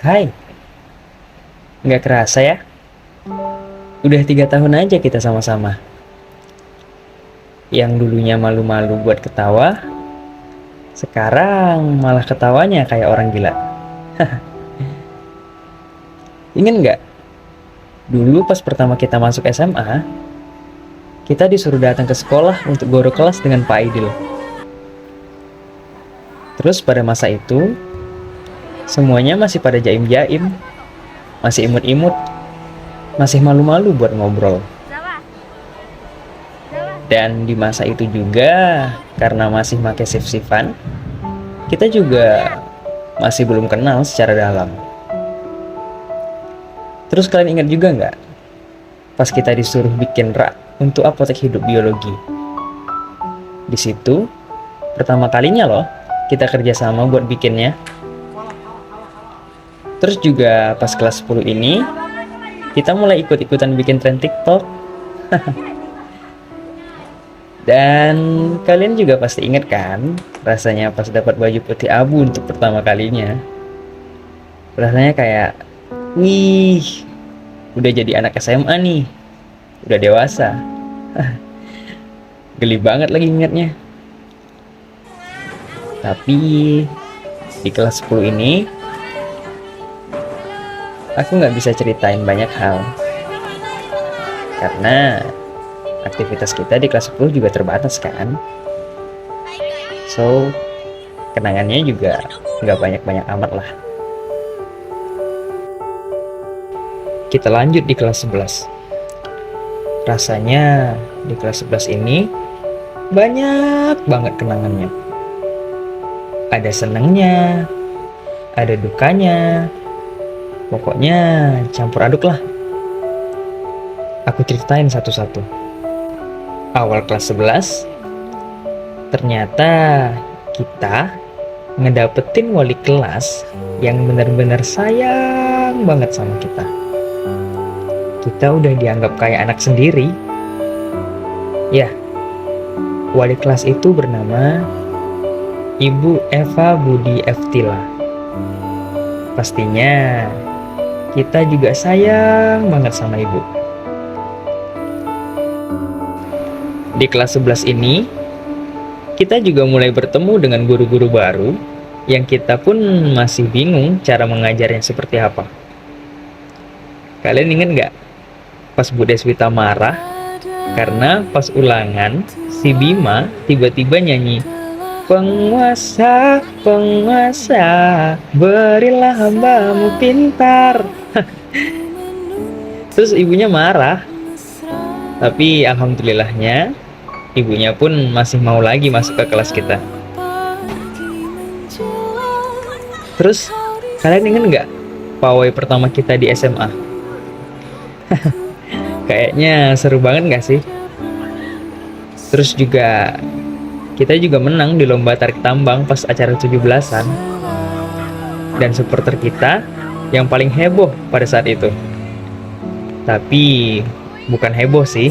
Hai, nggak kerasa ya? Udah 3 tahun aja kita sama-sama. Yang dulunya malu-malu buat ketawa, sekarang malah ketawanya kayak orang gila. Ingat nggak? Dulu pas pertama kita masuk SMA, kita disuruh datang ke sekolah untuk goro kelas dengan Pak Aidil. Terus pada masa itu, semuanya masih pada jaim-jaim, masih imut-imut, masih malu-malu buat ngobrol. Dan di masa itu juga, karena masih pakai sif-sifan, kita juga masih belum kenal secara dalam. Terus kalian ingat juga nggak? Pas kita disuruh bikin rak untuk apotek hidup biologi. Di situ, pertama kalinya loh, kita kerjasama buat bikinnya. Terus juga pas kelas 10 ini, kita mulai ikut-ikutan bikin tren TikTok. Dan kalian juga pasti ingat kan, rasanya pas dapat baju putih abu untuk pertama kalinya. Rasanya kayak, wih, udah jadi anak SMA nih, udah dewasa. Geli banget lagi ingatnya. Tapi di kelas 10 ini, aku nggak bisa ceritain banyak hal. Karena aktivitas kita di kelas 10 juga terbatas kan. So, kenangannya juga nggak banyak-banyak amat lah. Kita lanjut di kelas 11. Rasanya di kelas 11 ini banyak banget kenangannya. Ada senengnya, ada dukanya, pokoknya campur aduk lah. Aku ceritain satu-satu. Awal kelas 11, ternyata kita ngedapetin wali kelas yang benar-benar sayang banget sama kita. Kita udah dianggap kayak anak sendiri. Ya, wali kelas itu bernama Ibu Eva Budi Eftila. Pastinya kita juga sayang banget sama ibu. Di kelas 11 ini, kita juga mulai bertemu dengan guru-guru baru yang kita pun masih bingung cara mengajarnya seperti apa. Kalian ingat nggak? Pas Bu Deswita marah karena pas ulangan si Bima tiba-tiba nyanyi, "Penguasa, penguasa, berilah hambamu pintar." Terus ibunya marah. Tapi alhamdulillahnya ibunya pun masih mau lagi masuk ke kelas kita. Terus kalian ingat nggak pawai pertama kita di SMA? Kayaknya seru banget nggak sih? Terus juga kita juga menang di lomba tarik tambang pas acara 17-an. Dan supporter kita yang paling heboh pada saat itu. Tapi bukan heboh sih,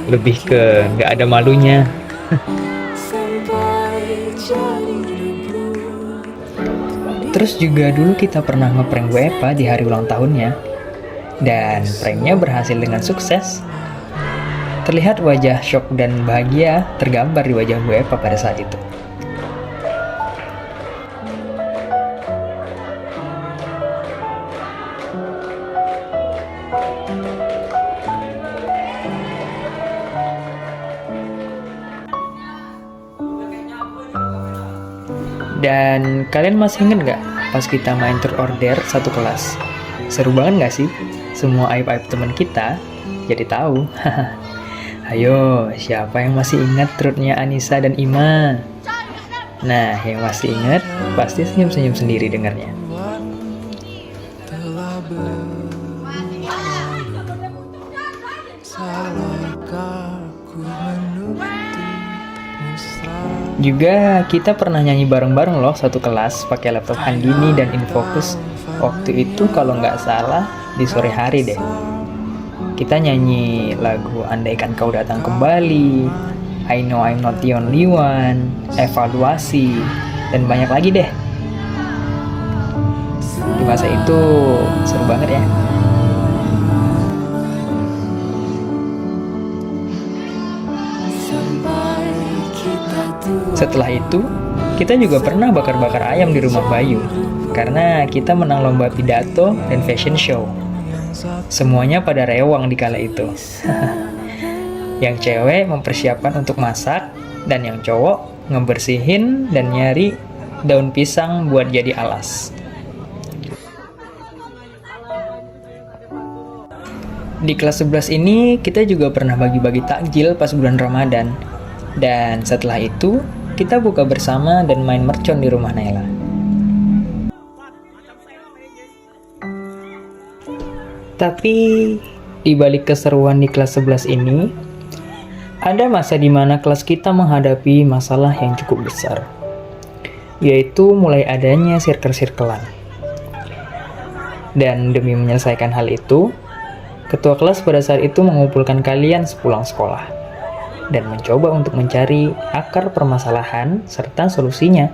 lebih ke nggak ada malunya. Terus juga dulu kita pernah ngeprank Bu Eva di hari ulang tahunnya. Dan pranknya berhasil dengan sukses. Terlihat wajah shock dan bahagia tergambar di wajah Bu Eva pada saat itu. Dan kalian masih inget nggak pas kita main tour order satu kelas? Seru banget nggak sih? Semua aib-aib teman kita jadi tahu. Ayo, siapa yang masih ingat trutnya Anissa dan Ima? Nah, yang masih ingat pasti senyum-senyum sendiri dengarnya. Juga kita pernah nyanyi bareng-bareng loh satu kelas pakai laptop Handini dan Infocus. Waktu itu kalau nggak salah di sore hari deh. Kita nyanyi lagu Andaikan Kau Datang Kembali, I Know I'm Not the Only One, Evaluasi, dan banyak lagi deh. Di masa itu seru banget ya. Setelah itu, kita juga pernah bakar-bakar ayam di rumah Bayu, karena kita menang lomba pidato dan fashion show. Semuanya pada rewang di kala itu. Yang cewek mempersiapkan untuk masak, dan yang cowok ngebersihin dan nyari daun pisang buat jadi alas. Di kelas 11 ini, kita juga pernah bagi-bagi takjil pas bulan Ramadan. Dan setelah itu, kita buka bersama dan main mercon di rumah Naila. Tapi, di balik keseruan di kelas 11 ini, ada masa di mana kelas kita menghadapi masalah yang cukup besar, yaitu mulai adanya sirkel-sirkelan. Dan demi menyelesaikan hal itu, ketua kelas pada saat itu mengumpulkan kalian sepulang sekolah dan mencoba untuk mencari akar permasalahan serta solusinya.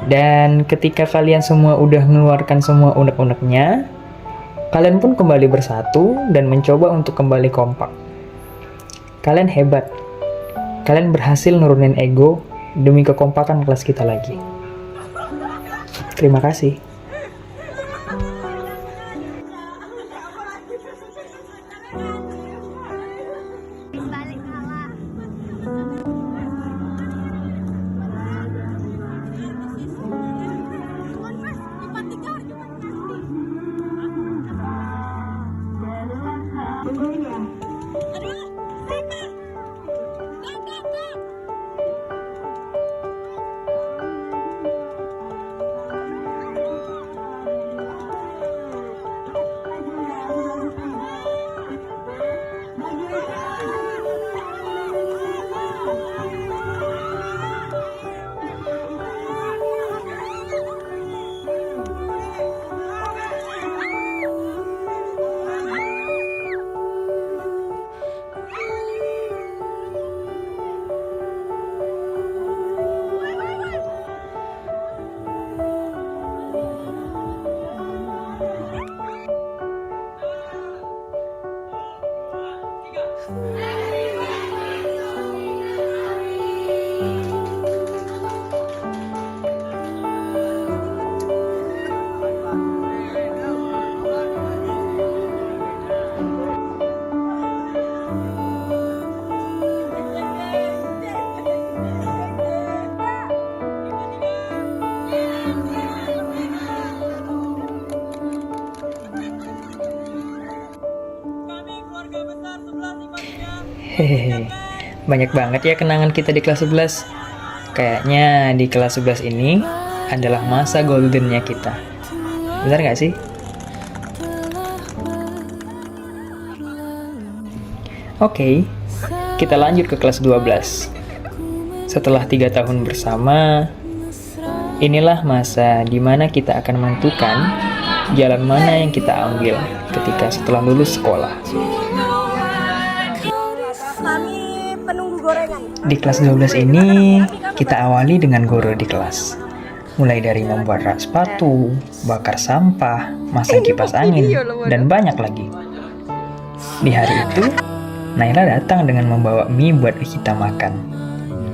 Dan ketika kalian semua udah mengeluarkan semua unek-uneknya, kalian pun kembali bersatu dan mencoba untuk kembali kompak. Kalian hebat. Kalian berhasil nurunin ego demi kekompakan kelas kita lagi. Terima kasih. Hehehe, banyak banget ya kenangan kita di kelas 11. Kayaknya di kelas 11 ini adalah masa goldennya kita. Benar nggak sih? Oke, kita lanjut ke kelas 12. Setelah 3 tahun bersama, inilah masa di mana kita akan menentukan jalan mana yang kita ambil ketika setelah lulus sekolah. Di kelas 12 ini, kita awali dengan goro di kelas. Mulai dari membuat rak sepatu, bakar sampah, masang kipas angin, dan banyak lagi. Di hari itu, Naila datang dengan membawa mie buat kita makan.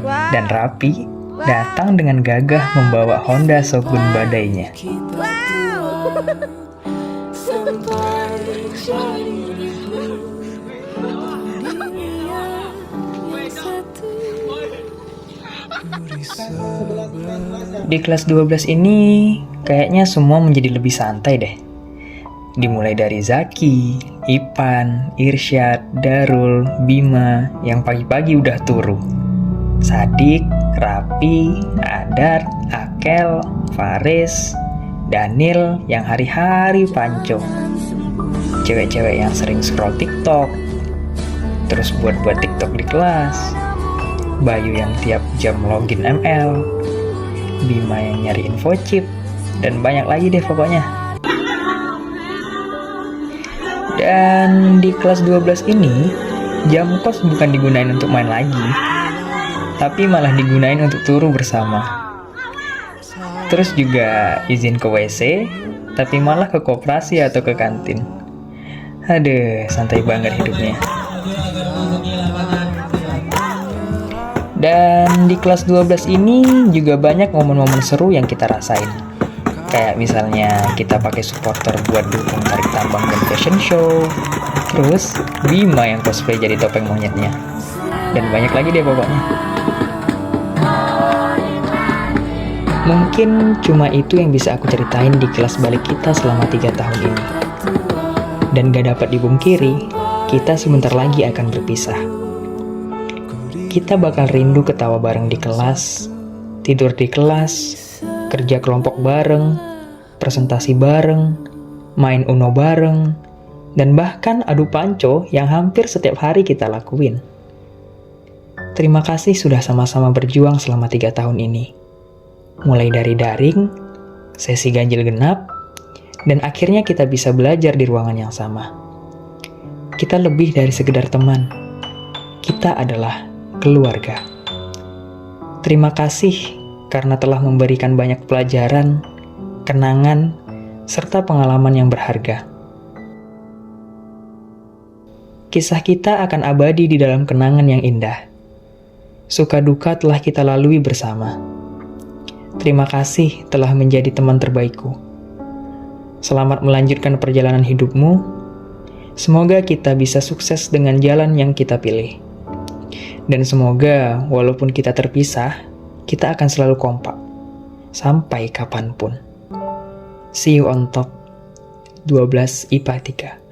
Dan Rapi datang dengan gagah membawa Honda Shogun badainya. Di kelas 12 ini, kayaknya semua menjadi lebih santai deh. Dimulai dari Zaki, Ipan, Irsyad, Darul, Bima yang pagi-pagi udah turu. Sadik, Rapi, Adar, Akel, Faris, Daniel yang hari-hari panco. Cewek-cewek yang sering scroll TikTok, terus buat-buat TikTok di kelas. Bayu yang tiap jam login ML, Bima yang nyari info chip, dan banyak lagi deh pokoknya. Dan di kelas 12 ini, jam kos bukan digunain untuk main lagi, tapi malah digunain untuk turu bersama. Terus juga izin ke WC, tapi malah ke koperasi atau ke kantin. Aduh, santai banget hidupnya. Dan di kelas 12 ini juga banyak momen-momen seru yang kita rasain. Kayak misalnya kita pakai supporter buat dukung tarik tambang dan fashion show. Terus Bima yang cosplay jadi topeng monyetnya. Dan banyak lagi deh pokoknya. Mungkin cuma itu yang bisa aku ceritain di kelas balik kita selama 3 tahun ini. Dan gak dapat dipungkiri, kita sebentar lagi akan berpisah. Kita bakal rindu ketawa bareng di kelas, tidur di kelas, kerja kelompok bareng, presentasi bareng, main Uno bareng, dan bahkan adu panco yang hampir setiap hari kita lakuin. Terima kasih sudah sama-sama berjuang selama 3 tahun ini. Mulai dari daring, sesi ganjil genap, dan akhirnya kita bisa belajar di ruangan yang sama. Kita lebih dari sekedar teman. Kita adalah keluarga. Terima kasih karena telah memberikan banyak pelajaran, kenangan, serta pengalaman yang berharga. Kisah kita akan abadi di dalam kenangan yang indah. Suka duka telah kita lalui bersama. Terima kasih telah menjadi teman terbaikku. Selamat melanjutkan perjalanan hidupmu. Semoga kita bisa sukses dengan jalan yang kita pilih. Dan semoga walaupun kita terpisah, kita akan selalu kompak. Sampai kapanpun. See you on top. 12 IPA 3.